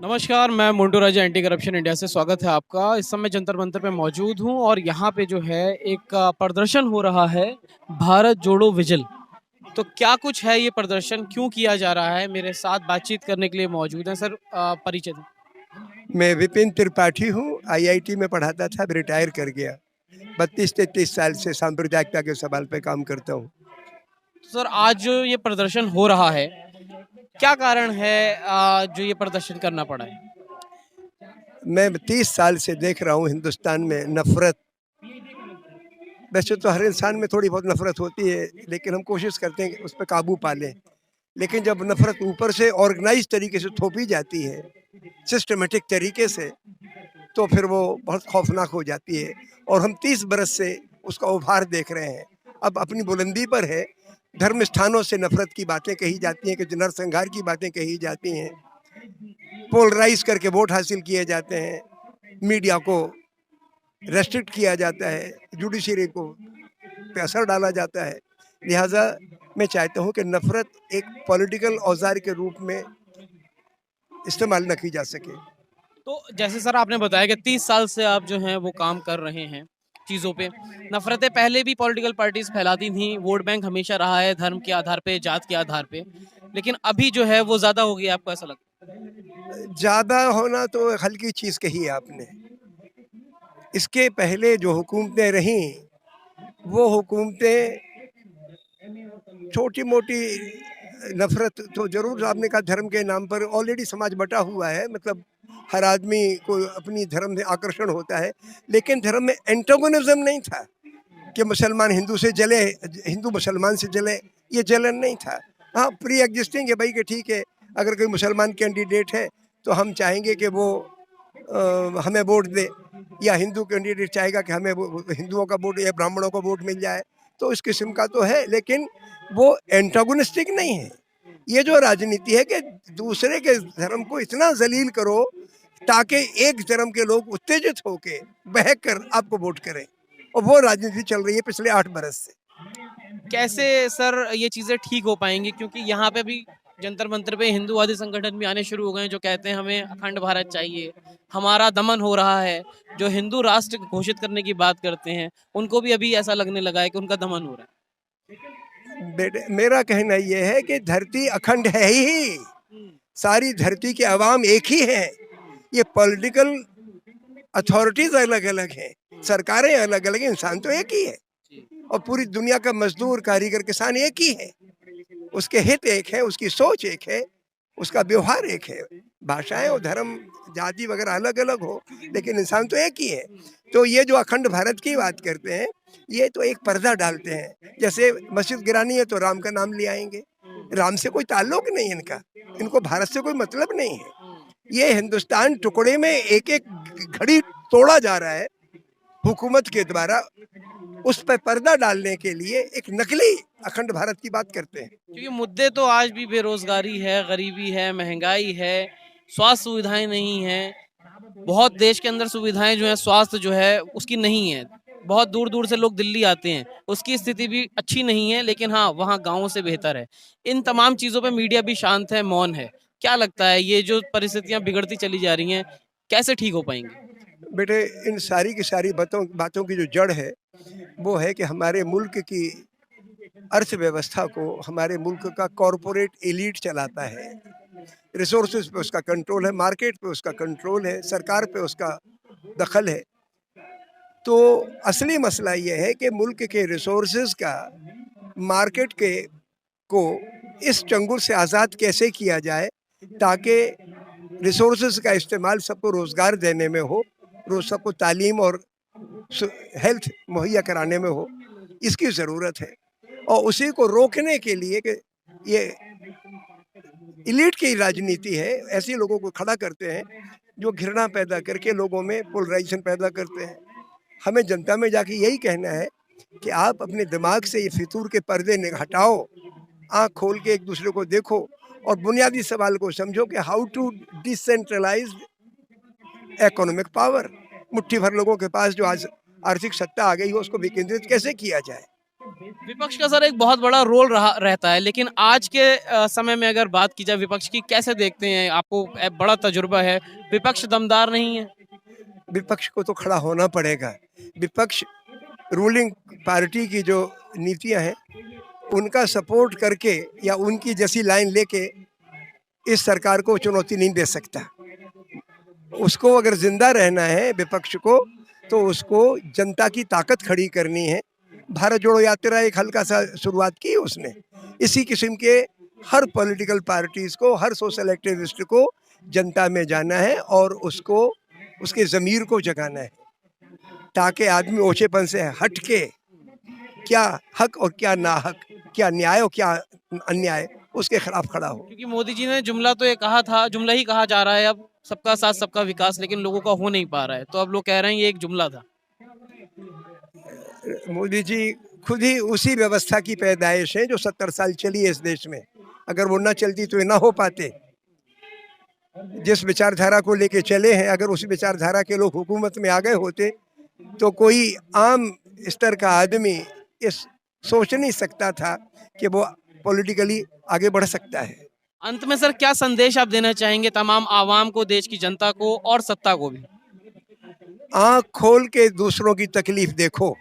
नमस्कार, मैं मोन्टू राजा anti corruption India से स्वागत है आपका। इस समय जंतर मंतर पे मौजूद हूँ और यहाँ पे जो है एक प्रदर्शन हो रहा है, भारत जोड़ो विजिल। तो क्या कुछ है ये प्रदर्शन, क्यों किया जा रहा है? मेरे साथ बातचीत करने के लिए मौजूद हैं सर। परिचय दें। मैं विपिन त्रिपाठी हूँ। आईआईटी में पढ़ाता था, अब रिटायर कर गया। 32-33 साल से सांप्रदायिकता के सवाल पे काम करता हूँ। तो सर आज जो ये प्रदर्शन हो रहा है, क्या कारण है जो ये प्रदर्शन करना पड़ा है? मैं 30 साल से देख रहा हूँ हिंदुस्तान में नफरत। वैसे तो हर इंसान में थोड़ी बहुत नफरत होती है, लेकिन हम कोशिश करते हैं कि उस पर काबू पा लें। लेकिन जब नफरत ऊपर से ऑर्गेनाइज तरीके से थोपी जाती है, सिस्टमेटिक तरीके से, तो फिर वो बहुत खौफनाक हो जाती है। और हम 30 बरस से उसका उभार देख रहे हैं। अब अपनी बुलंदी पर है। धर्म स्थानों से नफरत की बातें कही जाती हैं, कि नरसंहार की बातें कही जाती हैं, पोलराइज करके वोट हासिल किए जाते हैं, मीडिया को रेस्ट्रिक्ट किया जाता है, जुडिशरी को पे असर डाला जाता है। लिहाजा मैं चाहता हूँ कि नफरत एक पॉलिटिकल औजार के रूप में इस्तेमाल न की जा सके। तो जैसे सर आपने बताया कि 30 साल से आप जो हैं वो काम कर रहे हैं चीज़ों पे। नफ़रतें पहले भी पॉलिटिकल पार्टीज़ फैलाती थीं, वोट बैंक हमेशा रहा है धर्म के आधार पे, जात के आधार पे। लेकिन अभी जो है वो ज़्यादा हो गया, आपको ऐसा लगता ज़्यादा होना तो हल्की चीज़ कही है आपने। इसके पहले जो हुकूमतें रहीं, वो हुकूमतें छोटी-मोटी नफ़रत तो ज़रूर, आपने कहा धर्म के नाम पर ऑलरेडी समाज बँटा हुआ है। मतलब हर आदमी को अपनी धर्म से आकर्षण होता है, लेकिन धर्म में एंटागोनिज़्म नहीं था कि मुसलमान हिंदू से जले, हिंदू मुसलमान से जले, ये जलन नहीं था। हाँ, प्री एग्जिस्टिंग है भाई कि ठीक है, अगर कोई मुसलमान कैंडिडेट है तो हम चाहेंगे कि वो हमें वोट दे, या हिंदू कैंडिडेट चाहेगा कि हमें वो हिंदुओं का वोट या ब्राह्मणों का वोट मिल जाए। तो इस किस्म का तो है, लेकिन वो एंटागोनिस्टिक नहीं है। ये जो राजनीति है कि दूसरे के धर्म को इतना जलील करो ताकि एक धर्म के लोग उत्तेजित होके बहक कर आपको वोट करें, और वो राजनीति चल रही है पिछले 8 बरस से। है? कैसे सर ये चीज़ें ठीक हो पाएँगी? क्योंकि यहाँ पे भी जंतर मंतर पे हिंदूवादी संगठन भी आने शुरू हो गए हैं जो कहते हैं हमें अखंड भारत चाहिए, हमारा दमन हो रहा है। जो हिंदू राष्ट्र घोषित करने की बात करते हैं, उनको भी अभी ऐसा लगने लगा है कि उनका दमन हो रहा है। बेटे, मेरा कहना ये है कि धरती अखंड है ही, सारी धरती के अवाम एक ही है। ये पॉलिटिकल अथॉरिटीज अलग अलग हैं, सरकारें अलग अलग हैं, इंसान तो एक ही है। और पूरी दुनिया का मजदूर, कारीगर, किसान एक ही है। उसके हित एक है, उसकी सोच एक है, उसका व्यवहार एक है। भाषाएं और धर्म, जाति वगैरह अलग अलग हो, लेकिन इंसान तो एक ही है। तो ये जो अखंड भारत की बात करते हैं, ये तो एक पर्दा डालते हैं। जैसे मस्जिद गिरानी है तो राम का नाम ले आएंगे। राम से कोई ताल्लुक नहीं है इनका, इनको भारत से कोई मतलब नहीं है। ये हिंदुस्तान टुकड़े में एक एक घड़ी तोड़ा जा रहा है हुकूमत के द्वारा। उस पर पर्दा डालने के लिए एक नकली अखंड भारत की बात करते हैं। क्योंकि मुद्दे तो आज भी बेरोजगारी है, गरीबी है, महंगाई है, स्वास्थ्य सुविधाएं नहीं हैं। बहुत देश के अंदर सुविधाएं जो है, स्वास्थ्य जो है उसकी नहीं है। बहुत दूर दूर से लोग दिल्ली आते हैं, उसकी स्थिति भी अच्छी नहीं है, लेकिन हाँ वहाँ गाँव से बेहतर है। इन तमाम चीज़ों पे मीडिया भी शांत है, मौन है। क्या लगता है ये जो परिस्थितियाँ बिगड़ती चली जा रही हैं, कैसे ठीक हो पाएंगी? बेटे, इन सारी की सारी बातों बातों की जो जड़ है, वो है कि हमारे मुल्क की अर्थव्यवस्था को हमारे मुल्क का कॉरपोरेट एलीट चलाता है। रिसोर्सेज पे उसका कंट्रोल है, मार्केट पे उसका कंट्रोल है, सरकार पे उसका दखल है। तो असली मसला ये है कि मुल्क के रिसोर्सेज का मार्केट के को इस चंगुल से आज़ाद कैसे किया जाए, ताकि रिसोर्सेज का इस्तेमाल सबको रोज़गार देने में हो, रोज सबको तालीम और हेल्थ मुहैया कराने में हो। इसकी ज़रूरत है। और उसी को रोकने के लिए कि ये इलीट की राजनीति है, ऐसे लोगों को खड़ा करते हैं जो घृणा पैदा करके लोगों में पोलराइजेशन पैदा करते हैं। हमें जनता में जाके यही कहना है कि आप अपने दिमाग से ये फितूर के पर्दे हटाओ, आँख खोल के एक दूसरे को देखो और बुनियादी सवाल को समझो कि how to decentralize economic power. मुट्ठी भर लोगों के पास जो आज आर्थिक सत्ता आ गई हो, उसको विकेंद्रित कैसे किया जाए। विपक्ष का सर एक बहुत बड़ा रोल रहा रहता है, लेकिन आज के समय में अगर बात की जाए विपक्ष की, कैसे देखते हैं? आपको बड़ा तजुर्बा है, विपक्ष दमदार नहीं है? विपक्ष को तो खड़ा होना पड़ेगा। विपक्ष रूलिंग पार्टी की जो नीतियां हैं उनका सपोर्ट करके या उनकी जैसी लाइन लेके इस सरकार को चुनौती नहीं दे सकता। उसको अगर जिंदा रहना है विपक्ष को, तो उसको जनता की ताकत खड़ी करनी है। भारत जोड़ो यात्रा एक हल्का सा शुरुआत की उसने। इसी किस्म के हर पॉलिटिकल पार्टीज को, हर सोशल एक्टिविस्ट को जनता में जाना है और उसको उसके ज़मीर को जगाना है, ताकि आदमी ओछेपन से हट के क्या हक और क्या नाहक, क्या न्याय और क्या अन्याय, उसके खिलाफ खड़ा हो। क्योंकि मोदी जी ने जुमला तो ये कहा था, जुमला ही कहा जा रहा है अब, सबका साथ सबका विकास, लेकिन लोगों का हो नहीं पा रहा है, तो अब लोग कह रहे हैं ये एक जुमला था। मोदी जी खुद ही उसी व्यवस्था की पैदाइश है जो 70 साल चली है इस देश में। अगर वो ना चलती तो ये ना हो पाते। जिस विचारधारा को लेके चले हैं, अगर उसी विचारधारा के लोग हुकूमत में आ गए होते तो कोई आम स्तर का आदमी इस सोच नहीं सकता था कि वो पॉलिटिकली आगे बढ़ सकता है। अंत में सर क्या संदेश आप देना चाहेंगे तमाम आवाम को, देश की जनता को और सत्ता को भी? आँख खोल के दूसरों की तकलीफ देखो।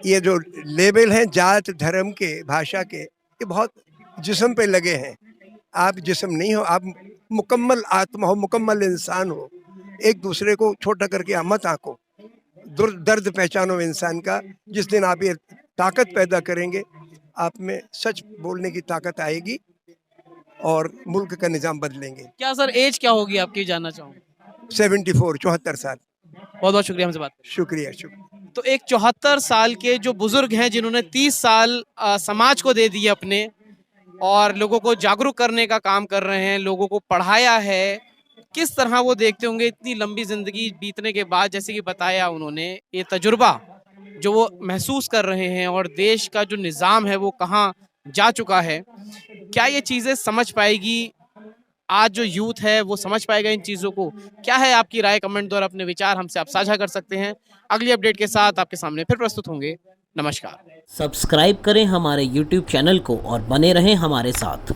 ये जो लेबल हैं जात, धर्म के, भाषा के, ये बहुत जिस्म पे लगे हैं। आप जिस्म नहीं हो, आप मुकम्मल आत्मा हो, मुकम्मल इंसान हो। एक दूसरे को छोटा करके मत आंको। दर्द पहचानो इंसान का। जिस दिन आप ये ताकत पैदा करेंगे, आप में सच बोलने की ताकत आएगी और मुल्क का निज़ाम बदलेंगे। क्या सर एज क्या होगी आपकी, जानना चाहूँगा? 74 साल। बहुत बहुत शुक्रिया हमसे बात करने। शुक्रिया शुक्रिया। तो एक 74 साल के जो बुजुर्ग हैं जिन्होंने 30 साल समाज को दे दिए अपने, और लोगों को जागरूक करने का काम कर रहे हैं, लोगों को पढ़ाया है, किस तरह वो देखते होंगे इतनी लंबी जिंदगी बीतने के बाद, जैसे कि बताया उन्होंने, ये तजुर्बा जो वो महसूस कर रहे हैं और देश का जो निज़ाम है वो कहाँ जा चुका है, क्या ये चीज़ें समझ पाएगी आज जो यूथ है, वो समझ पाएगा इन चीज़ों को? क्या है आपकी राय? कमेंट द्वारा अपने विचार हमसे आप साझा कर सकते हैं। अगली अपडेट के साथ आपके सामने फिर प्रस्तुत होंगे। नमस्कार। सब्सक्राइब करें हमारे YouTube चैनल को और बने रहें हमारे साथ।